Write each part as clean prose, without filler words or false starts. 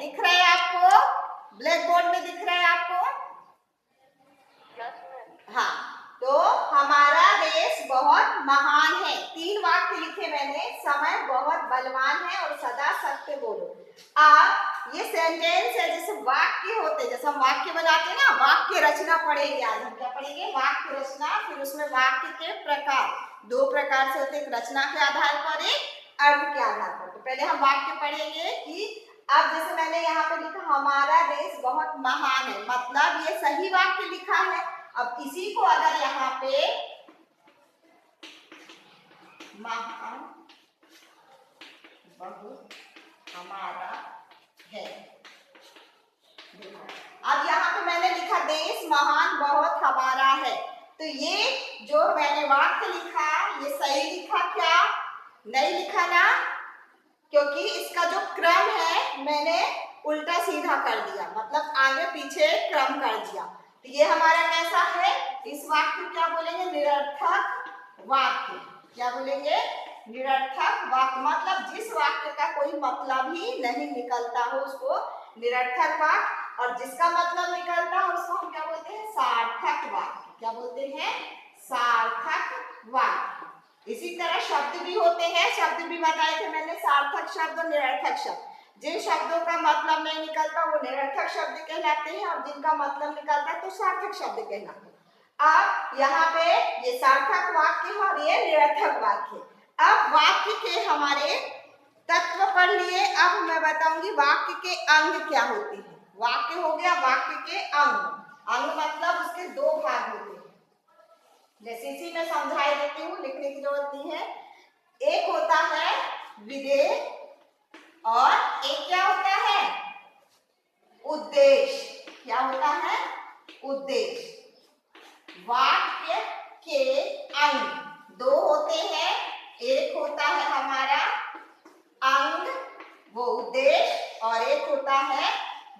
दिख रहा है आपको? ब्लैक बोर्ड में दिख रहा है आपको? हाँ, तो हमारा देश बहुत महान है। 3 वाक्य लिखे मैंने। समय बहुत बलवान है और सदा सत्य बोलो। अब ये सेंटेंस है, जैसे वाक्य होते, जैसे हम वाक्य बनाते हैं ना, वाक्य रचना पढ़ेंगे आज हम। क्या पढ़ेंगे? वाक्य रचना। फिर उसमें वाक्य के प्रकार 2 प्रकार से होते हैं, एक रचना के आधार पर, एक अर्थ के आधार पर। तो पहले हम वाक्य पढ़ेंगे कि अब जैसे मैंने यहाँ पे लिखा हमारा देश बहुत महान है, मतलब ये सही वाक्य लिखा है। अब इसी को अगर यहाँ पे महान बहुत हमारा है, अब यहाँ पे मैंने लिखा देश महान बहुत हमारा है, तो ये जो मैंने वाक्य लिखा ये सही लिखा क्या? नहीं लिखा ना, क्योंकि इसका जो क्रम है मैंने उल्टा सीधा कर दिया, मतलब आगे पीछे क्रम कर दिया। तो ये हमारा कैसा है? इस वाक्य क्या बोलेंगे? निरर्थक वाक्य। क्या बोलेंगे? निरर्थक वाक्य। मतलब जिस वाक्य का कोई मतलब ही नहीं निकलता हो उसको निरर्थक वाक्य, और जिसका मतलब निकलता हो उसको हम क्या बोलते हैं? सार्थक वाक्य। क्या बोलते हैं? सार्थक वाक्य। इसी तरह शब्द भी होते हैं, शब्द भी बताए थे मैंने, सार्थक शब्द और निरर्थक शब्द। जिन शब्दों का मतलब नहीं निकलता वो निरर्थक शब्द कहलाते हैं, और जिनका मतलब निकलता है तो सार्थक शब्द कहलाते हैं। अब यहाँ पे ये सार्थक वाक्य है और ये निरर्थक वाक्य। अब वाक्य के हमारे तत्व पढ़ लिए। अब मैं बताऊंगी वाक्य के अंग क्या होते हैं। वाक्य हो गया, वाक्य के अंग। अंग मतलब उसके 2 भाग होते हैं, जैसे इसी में समझाई देती हूँ, लिखने की जरूरत नहीं है। एक होता है विधेय और एक क्या होता है? उद्देश्य। क्या होता है? उद्देश्य। वाक्य के अंग 2 होते हैं, एक होता है हमारा अंग, वो उद्देश्य, और एक होता है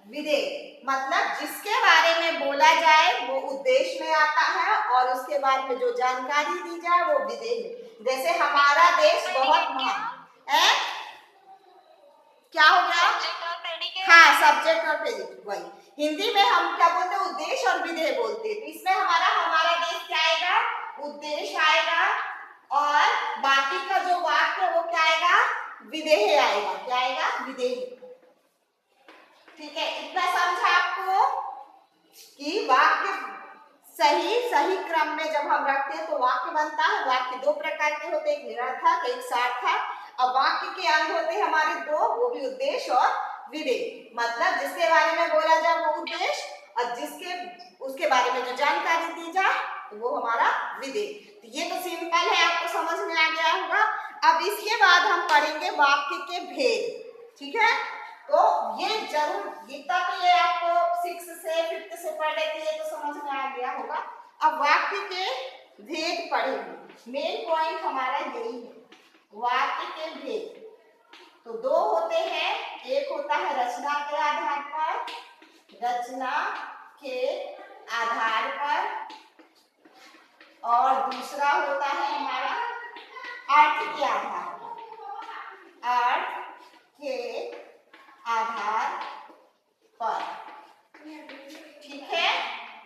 विधेय। मतलब जिसके बारे में बोला जाए वो उद्देश्य में आता है, और उसके बाद में जो जानकारी दी जाए वो विधेय में। जैसे हमारा देश बहुत महान है, क्या हो गया? हाँ, सब्जेक्ट और प्रेडिकेट। वही हिंदी में हम क्या बोलते हैं? उद्देश्य और विधेय बोलते हैं। तो इसमें हमारा देश क्या आएगा? उद्देश्य आएगा, और बाकी का जो वाक्य वो क्या आएगा? विधेय आएगा। क्या आएगा? विधेय। ठीक है, इतना समझा आपको कि वाक्य सही क्रम में जब हम रखते हैं तो वाक्य बनता है। वाक्य 2 प्रकार के होते हैं, एक निरर्थक, एक सार्थक। अब वाक्य के अंग होते हैं हमारे 2, वो भी उद्देश्य और विधेय। मतलब जिसके बारे में बोला जाए वो उद्देश्य, और उसके बारे में जो जानकारी दी जाए तो वो हमारा विधेय। तो ये तो सिंपल है, आपको समझ में आ गया होगा। अब इसके बाद हम पढ़ेंगे वाक्य के भेद। ठीक है, तो ये जरूर, गीता तो ये आपको 6 से 5th से पढ़ लेते हैं तो समझ में आ गया होगा। अब वाक्य के भेद पढ़ेंगे। मेन पॉइंट हमारा यही है, वाक्य के भेद। तो 2 होते हैं, एक होता है रचना के आधार पर, रचना के आधार पर, और दूसरा होता है हमारा अर्थ के आधार पर। अर्थ के आधार पर। ठीक है,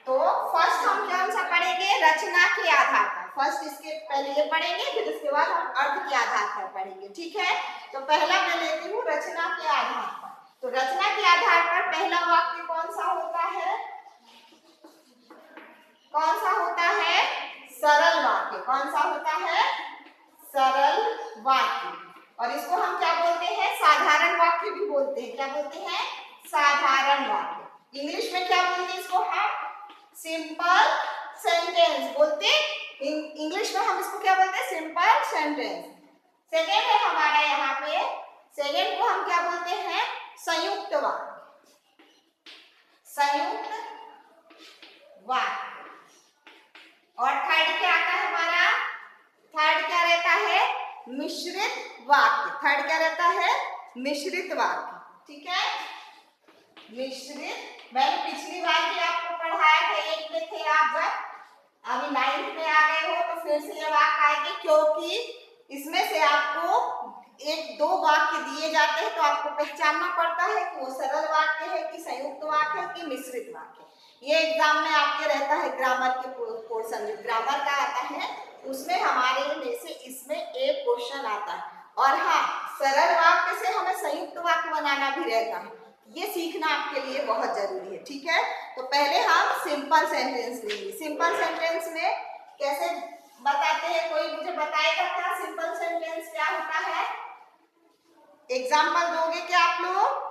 तो फर्स्ट हम कौन सा पढ़ेंगे? रचना के आधार पर। फर्स्ट इसके पहले ये पढ़ेंगे, फिर उसके बाद हम अर्थ के आधार पर पढ़ेंगे। ठीक है, तो पहला मैं लेती हूँ रचना के आधार पर। तो रचना के आधार पर पहला वाक्य कौन सा होता है? कौन सा होता है? सरल वाक्य। कौन सा होता है? सरल वाक्य। और इसको हम क्या बोलते हैं? साधारण वाक्य भी बोलते हैं। क्या बोलते हैं? साधारण वाक्य। इंग्लिश में क्या बोलते हैं इसको? हम सिंपल सेंटेंस बोलते हैं। इंग्लिश में हम इसको क्या बोलते हैं? Simple sentence. सेकेंड है हमारा यहाँ पे, सेकेंड को हम क्या बोलते हैं? संयुक्त वाक्य। संयुक्त वाक्य। और थर्ड क्या आता है हमारा? थर्ड क्या रहता है? मिश्रित वाक्य। थर्ड क्या रहता है? मिश्रित वाक्य। ठीक है, मिश्रित। मैंने पिछली बार भी आपको पढ़ाया था, 8 में थे आप, जब अभी 9th में आ गए हो तो फिर से ये वाक्य आएंगे, क्योंकि इसमें से आपको एक दो वाक्य दिए जाते हैं तो आपको पहचानना पड़ता है कि वो सरल वाक्य है कि संयुक्त वाक्य है कि मिश्रित वाक्य। ये एग्जाम में आपके रहता है ग्रामर के पोर्शन में, ग्रामर का आता है उसमें हमारे में से इसमें एक क्वेश्चन आता है। और हाँ, सरल वाक्य से हमें संयुक्त वाक्य बनाना भी रहता है, ये सीखना आपके लिए बहुत जरूरी है। ठीक है, तो पहले हम सिंपल सेंटेंस लेंगे। सिंपल सेंटेंस में कैसे बताते हैं, कोई मुझे बताएगा क्या सिंपल सेंटेंस क्या होता है? एग्जाम्पल दोगे क्या आप लोग?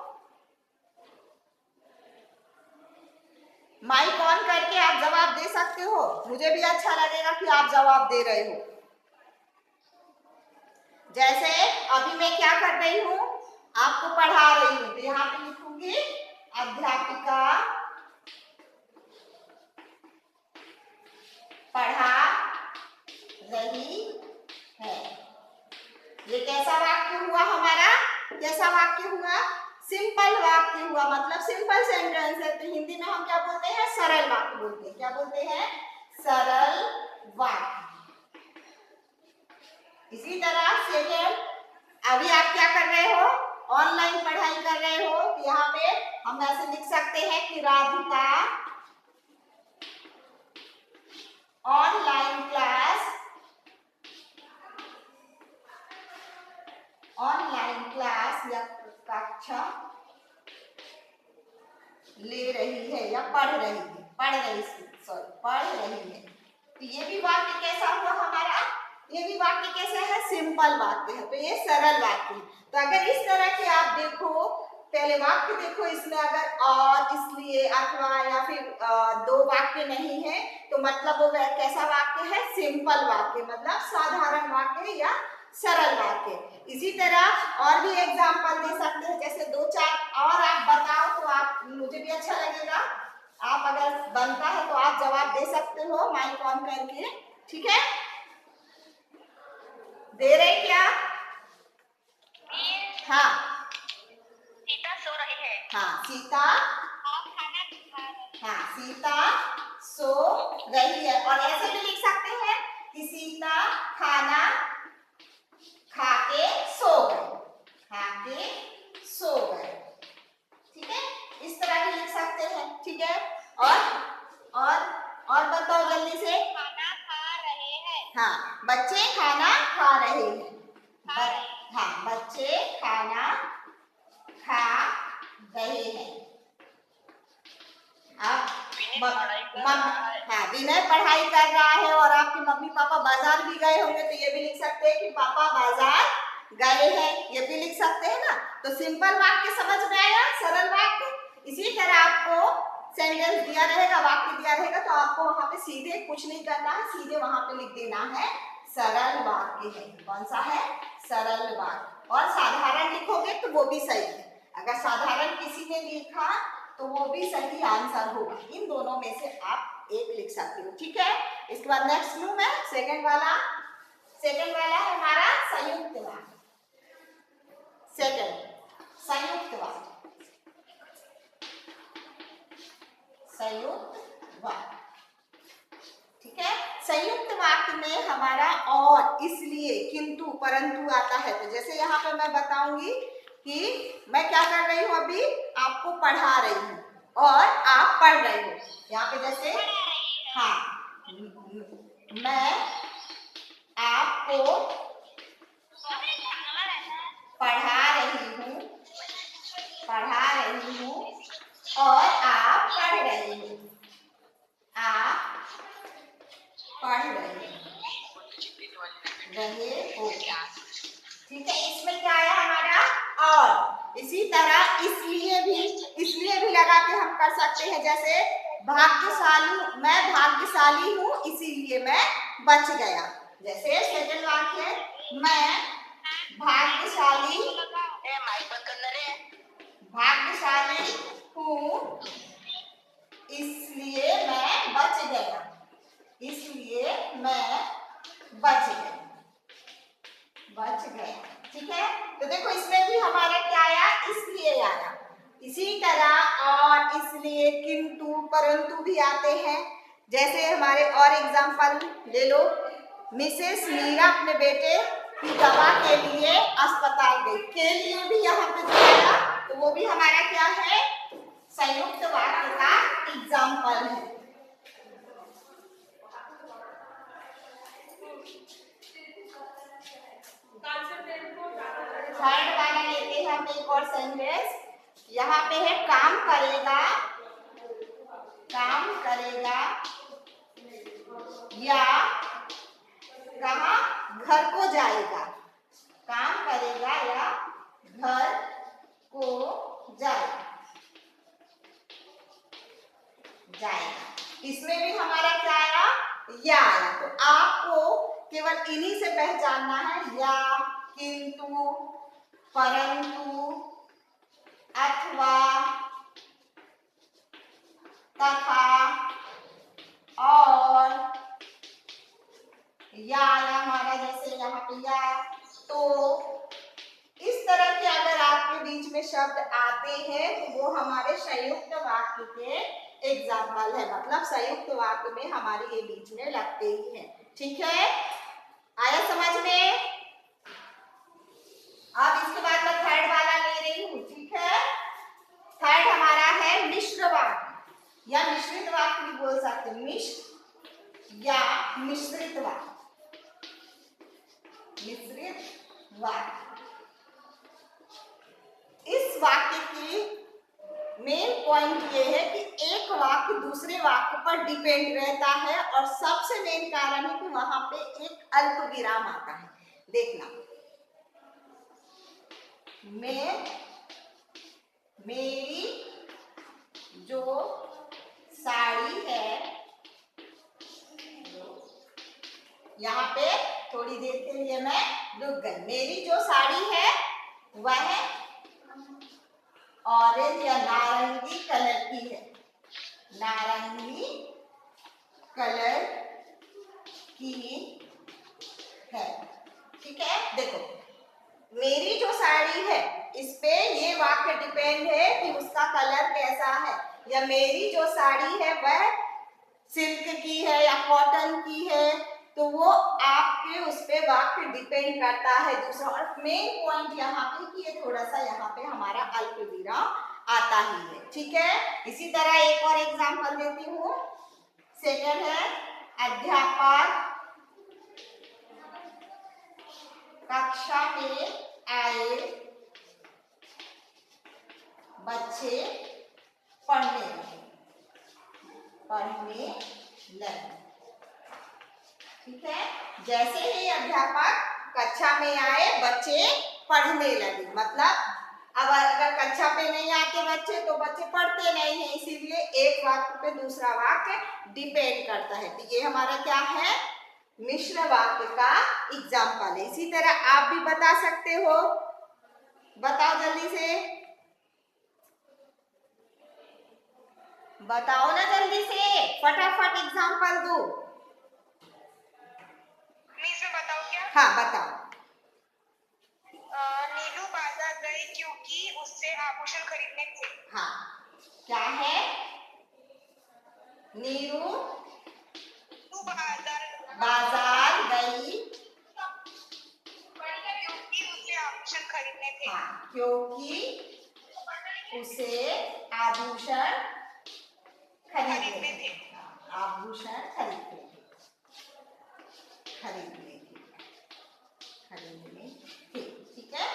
माइक ऑन करके आप जवाब दे सकते हो, मुझे भी अच्छा लगेगा कि आप जवाब दे रहे हो। जैसे अभी मैं क्या कर रही हूँ, आपको पढ़ा रही हूँ, तो यहाँ पे लिखूंगी अध्यापिका पढ़ा रही है। ये कैसा वाक्य हुआ हमारा? कैसा वाक्य हुआ? सिंपल वाक्य हुआ, मतलब सिंपल सेंटेंस है। तो हिंदी में हम क्या बोलते हैं? सरल वाक्य बोलते हैं। क्या बोलते हैं? सरल वाक्य। इसी तरह सेकेंड, अभी आप क्या कर रहे हो? ऑनलाइन पढ़ाई कर रहे हो, तो यहाँ पे हम ऐसे लिख सकते हैं कि राधिका ऑनलाइन क्लास या कक्षा ले रही है या पढ़ रही है। तो ये भी वाक्य कैसा हुआ हमारा? ये भी वाक्य कैसे है? सिंपल वाक्य है, तो ये सरल वाक्य है। तो अगर इस तरह के आप देखो, पहले वाक्य देखो, इसमें अगर और, इसलिए, अथवा या फिर दो वाक्य नहीं है तो मतलब वो कैसा वाक्य है? सिंपल वाक्य, मतलब साधारण वाक्य या सरल वाक्य। इसी तरह और भी एग्जाम्पल दे सकते हैं, जैसे दो चार और आप बताओ तो आप, मुझे भी अच्छा लगेगा। आप अगर बनता है तो आप जवाब दे सकते हो माइक ऑन करके। ठीक है, दे रहे क्या? हाँ, सीता सो रही है। हाँ, सीता सो रही है। और ऐसे भी लिख सकते हैं कि सीता खाना खा के सो गए। ठीक है, इस तरह भी लिख सकते हैं। ठीक है, और बताओ जल्दी से। खाना खा रहे हैं। हाँ, बच्चे खाना खा रहे हैं। हाँ, बच्चे खाना खा रहे हैं। आप विनय पढ़ाई कर रहा है और आपके मम्मी पापा बाजार भी गए होंगे, तो ये भी लिख सकते हैं कि पापा बाजार गए हैं, ये भी लिख सकते हैं ना। तो सिंपल वाक्य समझ में आया, सरल वाक्य। इसी तरह आपको सेंटेंस दिया रहेगा, वाक्य दिया रहेगा, तो आपको वहां पे सीधे कुछ नहीं करना है, सीधे वहां पे लिख देना है सरल वाक्य है। कौन सा है? सरल वाक्य। और साधारण लिखोगे तो वो भी सही है, अगर साधारण किसी ने लिखा तो वो भी सही आंसर होगा। इन दोनों में से आप एक लिख सकते हो। ठीक है, इसके बाद नेक्स्ट लूं मैं सेकंड वाला है हमारा संयुक्त वाक्य। सेकंड, संयुक्त वाक्य। ठीक है, संयुक्त वाक्य में हमारा और, इसलिए, किंतु, परंतु आता है। तो जैसे यहाँ पे मैं बताऊंगी कि मैं क्या कर रही हूँ, अभी आपको पढ़ा रही हूँ और आप पढ़ रहे हो। यहाँ पे जैसे, हाँ, मैं आपको पढ़ा रही हूँ और आप पढ़ रहे हो। ठीक है, इसमें क्या आया हमारा? और। इसी तरह इसलिए भी लगा के हम कर सकते हैं, जैसे मैं भाग्यशाली हूँ इसीलिए मैं बच गया। जैसे सेकंड वाक्य, मैं भाग्यशाली हूँ इसलिए मैं बच गया। ठीक है, तो देखो इसमें भी हमारा क्या आया? इसलिए आया। इसी तरह और, इसलिए, किंतु, परंतु भी आते हैं। जैसे हमारे और एग्जाम्पल ले लो, मिसेस मीरा अपने बेटे कि दवा के लिए अस्पताल गई। के लिए भी यहाँ पे जो आया तो वो भी हमारा क्या है, संयुक्त वाक्य का एग्जाम्पल है। थर्ड वाला लेते हैं हम एक और सेंटेंस। यहाँ पे है काम करेगा, काम करेगा या कहाँ, घर को जाएगा। काम करेगा या घर को जाएगा, जाएगा। इसमें भी हमारा क्या आया, या आया। तो आपको केवल इन्हीं से पहचानना है, या, किंतु, परंतु, अथवा, तथा, और, या हमारा जैसे यहाँ पे या, तो, इस तरह के अगर आपके बीच में शब्द आते हैं तो वो हमारे संयुक्त वाक्य के एग्जाम्पल है, मतलब संयुक्त वाक्य में हमारे ये बीच में लगते ही हैं। ठीक है, आया समझ में? अब इसके बाद मैं थर्ड वाला ले रही हूँ। ठीक है, थर्ड हमारा है मिश्र वाक्य या मिश्रित वाक्य भी बोल सकते हैं, मिश्र या मिश्रित वाक्य। मिश्रित वाक्य, इस वाक्य की मेन पॉइंट ये है कि एक वाक्य दूसरे वाक्य पर डिपेंड रहता है और सबसे मेन कारण है कि वहां पे एक अल्प विराम आता है। देखना, मेरी जो साड़ी है, यहाँ पे थोड़ी देर के लिए मैं रुक गई। मेरी जो साड़ी है वह ऑरेंज या नारंगी कलर की है, नारंगी कलर की है। ठीक है, देखो मेरी जो साड़ी है इस पे ये वाक्य डिपेंड है कि उसका कलर कैसा है, या मेरी जो साड़ी है वह सिल्क की है या कॉटन की है, तो वो आपके उस पे वाक्य डिपेंड करता है दूसरा। और मेन पॉइंट यहाँ पे कि ये थोड़ा सा यहाँ पे हमारा अल्प विराम आता ही है। ठीक है, इसी तरह एक और एग्जांपल देती हूँ। सेकंड है अध्यापक कक्षा में आए बच्चे पढ़ने लगे, पढ़ने लगे। ठीक है, जैसे ही अध्यापक कक्षा में आए बच्चे पढ़ने लगे, मतलब अब अगर कक्षा पे नहीं आते बच्चे तो बच्चे पढ़ते नहीं है, इसीलिए एक वाक्य पे दूसरा वाक्य डिपेंड करता है। तो ये हमारा क्या है, मिश्र वाक्य का एग्जाम्पल है। इसी तरह आप भी बता सकते हो, बताओ जल्दी से, बताओ ना जल्दी से, फटाफट एग्जाम्पल दो। बताओ क्या? हाँ बताओ। नीलू बाजार गई क्योंकि उससे आभूषण खरीदने थे। हाँ, क्या है, नीरू बाजार गई क्योंकि उसे आभूषण खरीदने थे। हाँ, क्योंकि उसे आभूषण खरीदने थे। आभूषण खरीदने थे, ठीक है।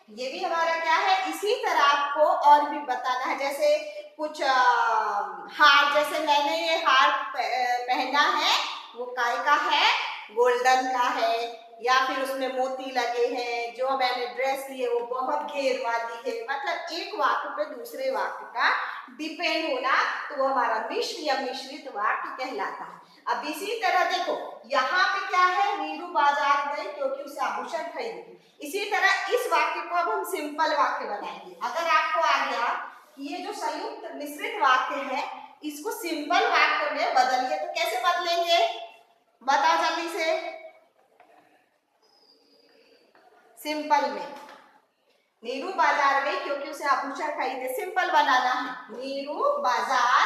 ये भी हमारा क्या है, इसी तरह आपको और भी बताना है। जैसे कुछ हार, जैसे मैंने ये हार पहना है वो काय का है, गोल्डन का है, या फिर उसमें मोती लगे हैं। जो मैंने ड्रेस ली है वो बहुत घेर वाली है। मतलब एक वाक्य पे दूसरे वाक्य का डिपेंड होना, तो वो हमारा मिश्र या मिश्रित वाक्य कहलाता है। अब इसी तरह देखो यहाँ पे क्या है, नीरू बाजार गई क्योंकि उसे आभूषण खरीदे। इसी तरह इस वाक्य को अब हम सिंपल वाक्य बनाएंगे। अगर आपको आ गया कि ये जो संयुक्त मिश्रित वाक्य है इसको सिंपल वाक्य में बदलिए, तो कैसे बदलेंगे बताओ जल्दी से। सिंपल में नीरू बाजार गई क्योंकि उसे आभूषण खरीदे, सिंपल बनाना है। नीरू बाजार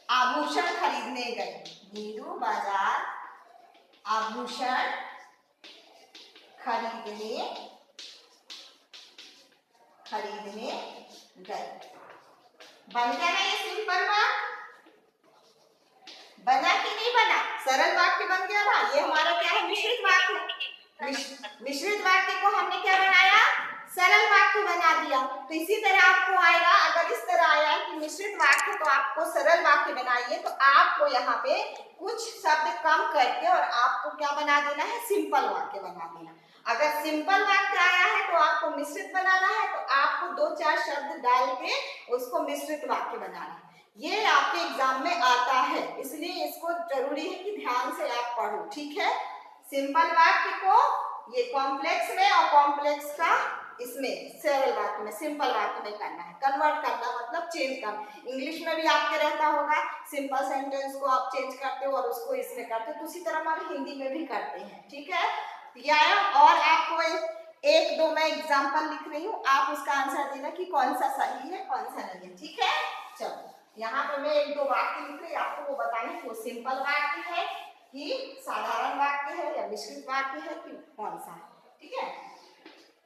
आभूषण खरीदने गई, नीरू बाजार आभूषण खरीदने खरीदने गए। बन गया ना ये सिंपल वाक्य? बना कि नहीं बना? सरल वाक्य बन गया ना। ये हमारा क्या है? मिश्रित वाक्य। मिश्रित वाक्य को हमने क्या बनाया? सरल वाक्य बना दिया। तो इसी तरह आपको आएगा, अगर इस तरह आया कि मिश्रित वाक्य तो आपको सरल वाक्य बनाइए, तो आपको यहाँ पे कुछ शब्द कम करके और आपको क्या बना देना है? सिंपल वाक्य बना देना। अगर सिंपल वाक्य आया है तो आपको मिश्रित बनाना है, तो आपको 2-4 शब्द डाल के उसको मिश्रित वाक्य बनाना है। ये आपके एग्जाम में आता है, इसलिए इसको जरूरी है कि ध्यान से आप पढ़ो, ठीक है? सिंपल वाक्य को ये कॉम्प्लेक्स में और कॉम्प्लेक्स का इसमें सरल वाक्य में, सिंपल वाक्य में करना है। कन्वर्ट करना मतलब चेंज करना। इंग्लिश में भी आपके रहता होगा, सिंपल सेंटेंस को आप चेंज करते हो और उसको इसमें करते हो, तो उसी तरह हमारे हिंदी में भी करते हैं, ठीक है? या और आपको 1-2 मैं एग्जाम्पल लिख रही हूँ, आप उसका आंसर देना कि कौन सा सही है कौन सा नहीं है, ठीक है? चलो यहाँ पे मैं 1-2 वाक्य लिख रही हूँ, आपको वो बताना कि वो सिंपल वाक्य है कि साधारण वाक्य है या मिश्रित वाक्य है कि कौन सा है, ठीक है?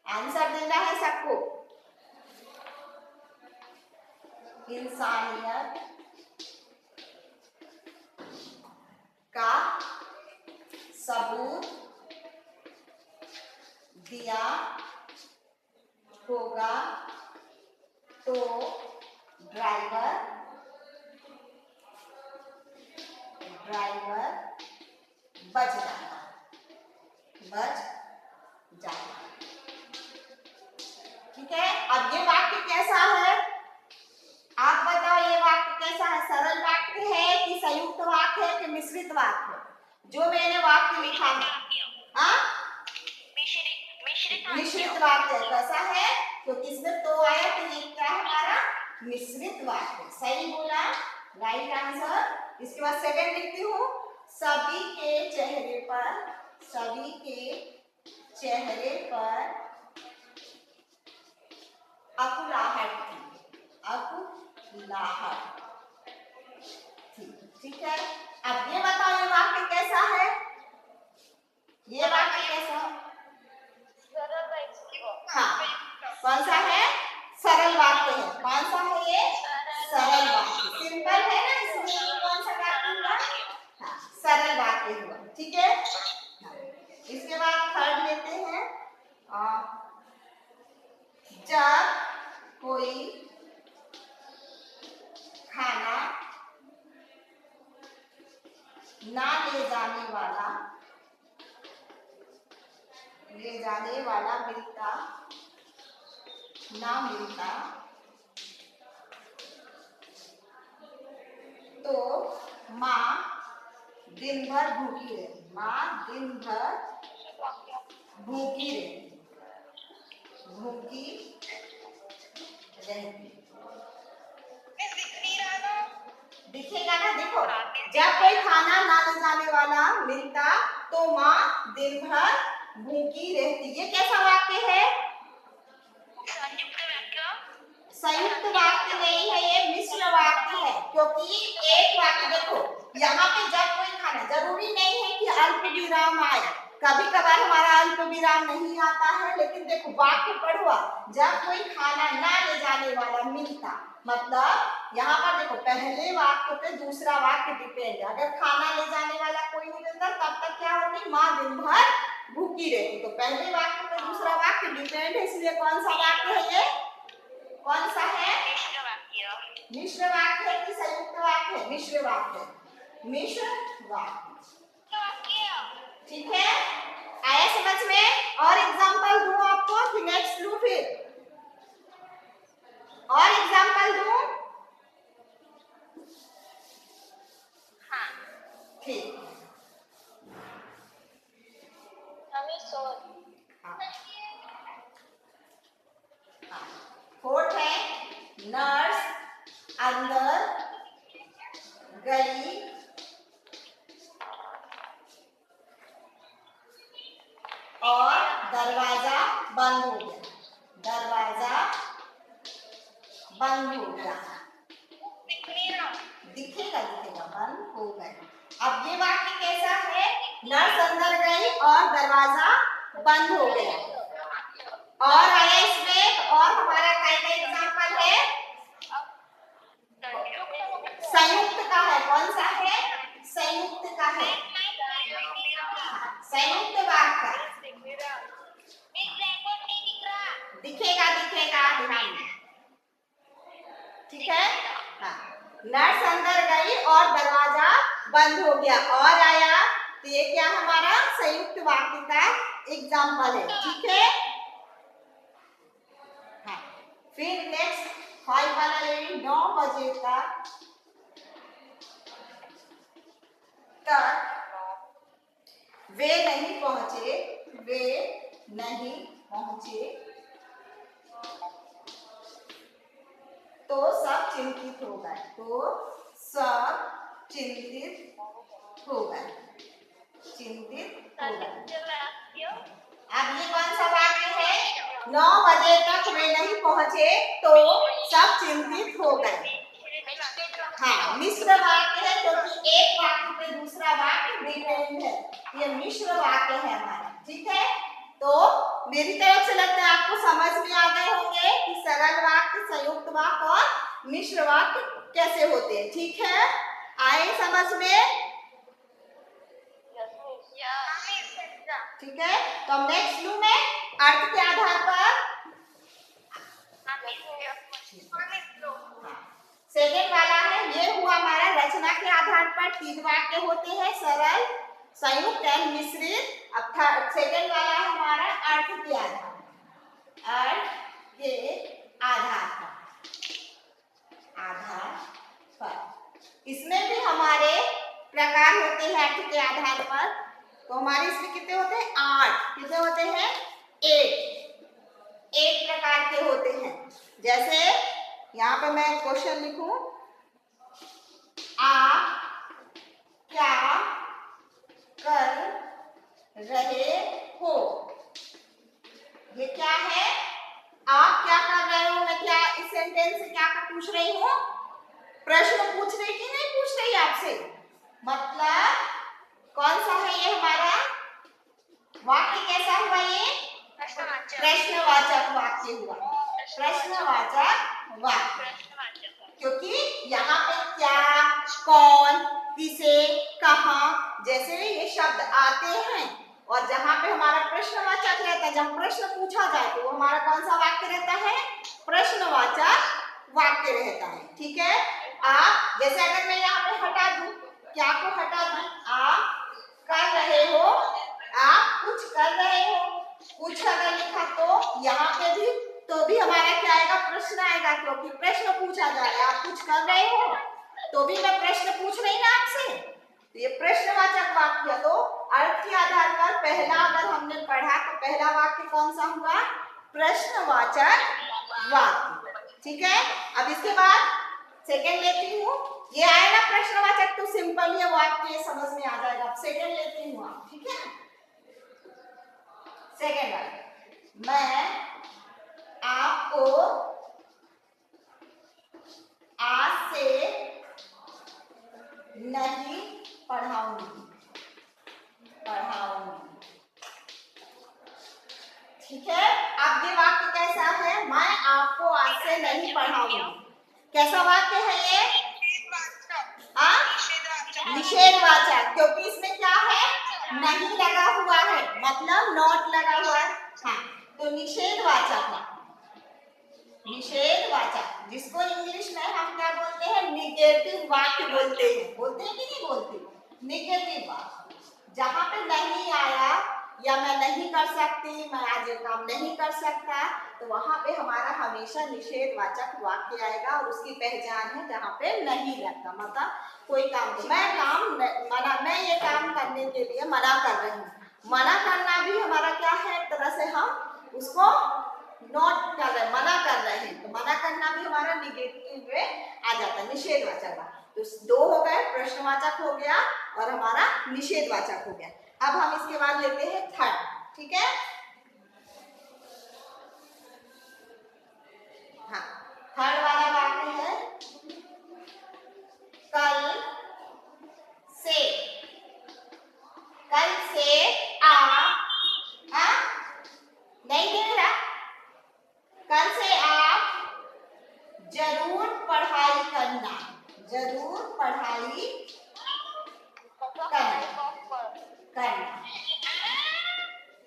आंसर देना है सबको। इंसानियत का सबूत दिया होगा तो ड्राइवर बच जाता। ठीक है? अब ये वाक्य कैसा है? आप बताओ, ये वाक्य कैसा है? सरल वाक्य है कि संयुक्त वाक्य है कि मिश्रित वाक्य है? जो मैंने वाक्य लिखा है, मिश्रित वाक्य कैसा है? क्योंकि इसमें तो आया, तो ये क्या है हमारा? मिश्रित वाक्य। सही बोला, राइट आंसर। इसके बाद सेकंड लिखती हूँ, सभी के चेहरे पर अकुलाहट थी। ठीक है? अब ये बताओ, ये वाक्य कैसा है? ये वाक्य कैसा है? हाँ, कौन सा है? सरल वाक्य है। कौन सा है ये? सरल वाक्य। सिंपल है ना, इसलिए कौन सा वाक्य हुआ? हाँ, सरल वाक्य हुआ। ठीक है? हाँ। इसके बाद थर्ड लेते हैं, जब कोई खाना ना ले जाने वाला मिलता तो माँ दिन भर भूखी रहती। दिखेगा ना, देखो, जब कोई खाना ना ले जाने वाला मिलता तो माँ दिन भर भूखी रहती। ये कैसा वाक्य है? संयुक्त वाक्य नहीं है, ये मिश्र वाक्य है। क्योंकि एक वाक्य, देखो यहाँ पे जब कोई खाना, जरूरी नहीं है कि अल्प विराम आए, कभी कभार हमारा अल्प विराम नहीं आता है, लेकिन देखो वाक्य पढ़ो, जब कोई खाना ना ले जाने वाला मिलता, मतलब यहाँ पर देखो पहले वाक्य पे दूसरा वाक्य डिपेंड है। अगर खाना ले जाने वाला कोई नहीं मिलता, तब तक क्या होती? माँ दिन भर भूखी रहती। तो पहले वाक्य पे दूसरा वाक्य डिपेंड है, इसलिए कौन सा वाक्य है ये? कौन सा है? मिश्र वाक्य है कि संयुक्त वाक्य है? मिश्र वाक्य। ठीक है? आया समझ में? और एग्जांपल दूं आपको कि नेक्स्ट लूं? फिर और एग्जांपल दूं? हाँ, ठीक। फोर्थ है, नर्स अंदर गई और दरवाजा बंद हो गया। दिखेगा, बंद हो गया। अब ये वाक्य कैसा है? नर्स अंदर गई और दरवाजा बंद हो गया। और आया इसमें, और हमारा काय का एग्जाम्पल है, संयुक्त का है। कौन सा है? संयुक्त का है, संयुक्त वाक्य का। दिखेगा दिखेगा ध्यान में, ठीक है। हाँ, नर्स अंदर गई और दरवाजा बंद हो गया। और आया तो ये क्या हमारा संयुक्त वाक्य का एग्जाम्पल है, ठीक है। हाँ, फिर नेक्स्ट 5 वाला ले 9 बजे तक वे नहीं पहुंचे, वे नहीं पहुंचे तो सब चिंतित हो गए, तो सब चिंतित हो गए, चिंतित हो गए। अब ये कौन सा वाक्य है? 9 बजे तक वे नहीं पहुंचे तो सब चिंतित हो गए। हाँ, मिश्र वाक्य है क्योंकि एक वाक्य पे दूसरा वाक्य डिपेंड है, ये मिश्र वाक्य है हमारा, ठीक है। तो मेरी तरफ से लगता है आपको समझ में आ गए होंगे कि सरल वाक्य, संयुक्त वाक्य और मिश्र वाक्य कैसे होते हैं, ठीक है। आए समझ में? ठीक है, तो हम नेक्स्ट लू में अर्थ के आधार पर सेकेंड वाला है, ये हुआ हमारा रचना के आधार पर 3 वाक्य होते हैं, सरल, संयुक्त एंड मिश्रित। अब सेकेंड वाला है हमारा अर्थ के आधार, अर्थ के आधार पर। इसमें भी हमारे प्रकार होते हैं अर्थ के आधार पर। तो हमारे इसमें कितने होते हैं? 8। कितने होते हैं? 8 प्रकार के होते हैं। जैसे यहाँ पे मैं क्वेश्चन लिखूं, आप क्या कर रहे हो? ये क्या है? आप क्या कर रहे हो? मैं क्या इस सेंटेंस से क्या पूछ रही हूँ? प्रश्न पूछ रही कि नहीं पूछ रही आपसे? मतलब कौन सा है ये हमारा वाक्य? कैसा हुआ ये? प्रश्नवाचक वाक्य हुआ, प्रश्नवाचक वाक्य। क्योंकि यहाँ पे क्या, कौन, किसे, कहाँ जैसे ये शब्द आते हैं, और जहाँ पे हमारा प्रश्नवाचक रहता है, जब प्रश्न पूछा जाए तो वो हमारा कौन सा वाक्य रहता है? प्रश्नवाचक वाक्य रहता है, ठीक है। आप जैसे अगर मैं यहाँ पे हटा दूं, क्या को हटा दूं? आप कर रहे हो, आप कुछ कर रहे हो, कुछ अगर लिखा तो यहाँ पे भी तो भी हमारा क्या आएगा? प्रश्न आएगा, क्योंकि प्रश्न पूछा जा रहा है। आप कुछ कर रहे हो तो भी मैं प्रश्न पूछ रही ना आपसे, तो ये प्रश्नवाचक वाक्य। तो अर्थ के आधार पर पहला अगर हमने पढ़ा तो पहला वाक्य कौन सा हुआ? प्रश्नवाचक वाक्य, ठीक है। अब इसके बाद सेकंड लेती हूँ, ये आया ना प्रश्नवाचक, तो सिंपल ये वाक्य समझ में आ जाएगा। सेकंड लेती हूँ आप, ठीक है। सेकंड वाक्य, मैं आपको आज से नहीं पढ़ाऊंगी, ठीक है। अब ये वाक्य कैसा है? मैं आपको आज से नहीं पढ़ाऊंगी। कैसा वाक्य है ये? निषेधवाचक, क्योंकि इसमें क्या है? नहीं लगा हुआ है, मतलब नॉट लगा हुआ है। हाँ, तो निषेधवाचक है, निषेधवाचक, जिसको इंग्लिश में हम क्या बोलते हैं? निगेटिव वाक्य बोलते हैं। बोलते हैं कि नहीं बोलते? निगेटिव वाक्य, जहाँ पे नहीं आया या मैं नहीं कर सकती, मैं आज ये काम नहीं कर सकता, तो वहां पे हमारा हमेशा निषेधवाचक वाक्य आएगा, और उसकी पहचान है जहाँ पे नहीं लगता। मतलब कोई काम, मैं ये काम करने के लिए मना कर रही हूँ। मना करना भी हमारा क्या है? एक तरह से हम उसको नॉट कर रहे, मना कर रहे हैं, तो मना करना भी हमारा निगेटिव में आ जाता है, निषेधवाचक। तो 2 हो गए, प्रश्नवाचक हो गया और हमारा निषेधवाचक हो गया। अब हम इसके बाद लेते हैं थर्ड, ठीक है। हाँ, थर्ड वाला वाक्य है, कल से आ जरूर पढ़ाई करना, जरूर पढ़ाई करना।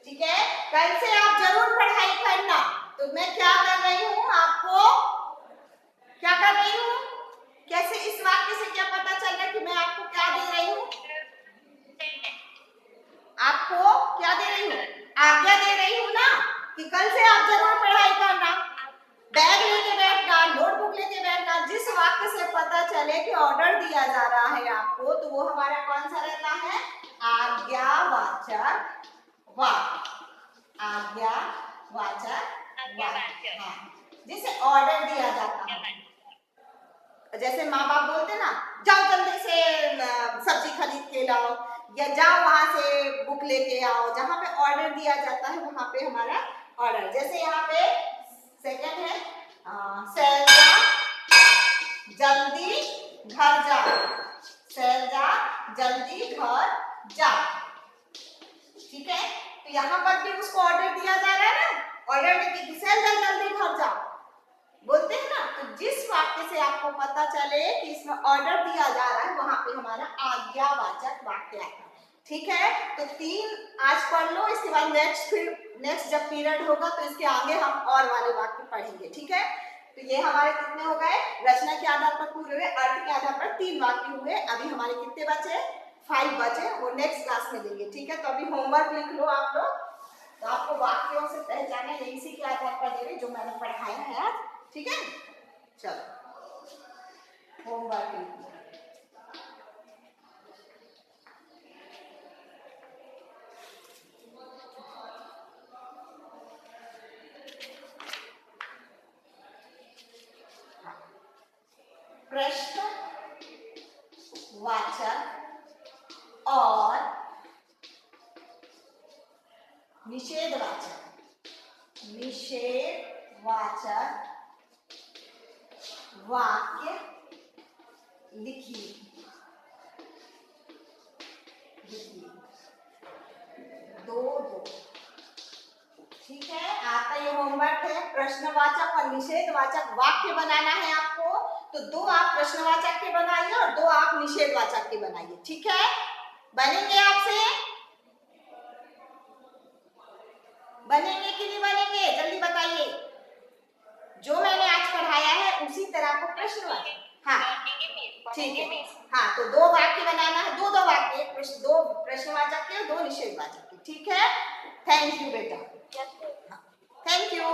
ठीक है, कल से आप जरूर पढ़ाई करना। तो मैं क्या कर रही हूँ, आपको क्या कर रही हूँ, कैसे इस वाक्य से क्या पता चल रहा है कि मैं आपको क्या दे रही हूँ, आपको क्या दे रही हूँ, आज्ञा दे रही हूँ ना कि कल से आप जरूर पढ़ाई करना, बैग लेके बैठना, नोटबुक लेके बैठना। जिस वाक्य से पता चले कि ऑर्डर दिया जा रहा है आपको, तो वो हमारा कौन सा रहता है, आज्ञावाचक वाक्य, आज्ञावाचक वाक्य। हाँ, जिसे ऑर्डर दिया जाता है। जैसे माँ बाप बोलते ना, जाओ जल्दी से सब्जी खरीद के लाओ, या जाओ वहां से बुक लेके आओ। जहाँ पे ऑर्डर दिया जाता है वहां पे हमारा ऑर्डर। जैसे यहाँ पे सेकंड है, शैलजा जल्दी घर जा, शैलजा जल्दी घर जा। ठीक है, तो यहाँ पर भी उसको ऑर्डर दिया जा रहा है ना, ऑर्डर में कि शैलजा जल्दी घर जा बोलते हैं ना। तो जिस वाक्य से आपको पता चले कि इसमें ऑर्डर दिया जा रहा है, वहां पे हमारा आज्ञावाचक वाक्य आता है। ठीक है, तो 3 आज पढ़ लो, इसके बाद नेक्स्ट जब पीरियड होगा तो इसके आगे हम और वाले वाक्य पढ़ेंगे। ठीक है, तो ये हमारे कितने हो गए, रचना के आधार पर पूरे हुए, अर्थ के आधार पर 3 वाक्य हुए। अभी हमारे कितने बचे, 5 बचे, वो नेक्स्ट क्लास में देंगे। ठीक है, तो अभी होमवर्क लिख लो आप लोग। तो आपको वाक्यों से पहचाना ये इसी के आधार पर दे रही जो मैंने पढ़ाया है आज। ठीक है, चलो होमवर्क लिखो। प्रश्नवाचक और निषेधवाचक वाक्य लिखिए। दो। ठीक है, आपका ये होमवर्क है। प्रश्नवाचक और निषेधवाचक वाक्य बनाना है आपको, तो 2 आप प्रश्नवाचक के बनाइए और 2 आप निषेधवाचक के बनाइए। ठीक है, बनेंगे आपसे, बनेंगे कि नहीं बनेंगे, जल्दी बताइए। जो मैंने आज पढ़ाया है उसी तरह को प्रश्नवाचक। हाँ ठीक है, हाँ तो 2 वाक्य बनाना है, 2 वाक्य, 2 प्रश्नवाचक के और 2 निषेधवाचक के। ठीक है, थैंक यू बेटा, थैंक यू।